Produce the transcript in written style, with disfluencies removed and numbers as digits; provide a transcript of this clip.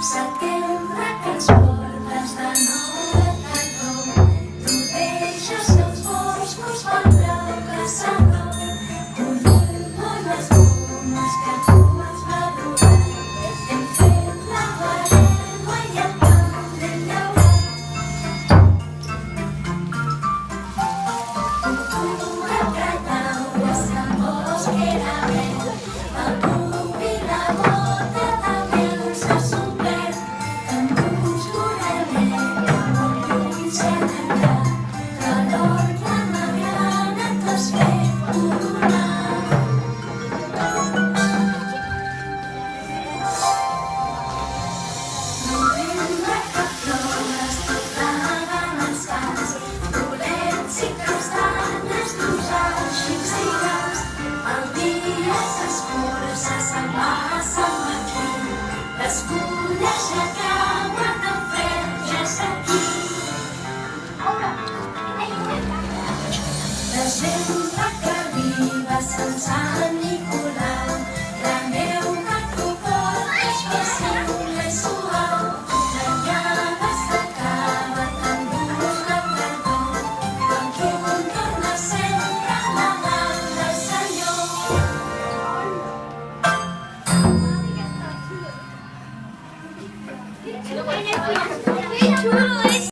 Setembre que ens portes de nou a tardor, tu deixes que els boscos fan blau caçador, collint les pomes que tu ens va donar. Hem fet la guarenga i el camp ben llaurat. Octubre que llaures que el bosc era verd, el cuc i la bota de mel s'ha suplert. Embús d'oreller que molt lluny s'ha d'anar, que l'horta magrana t'has fet coronar. Novembre que flores t'ofeguen els camps, bolets i castanes, rosals, xics i grans. El dia s'escurça, se'n va a Sant Martí, les fulles ja cauen, el fred ja és aquí. Desembre que arriba, Sant Nicolau,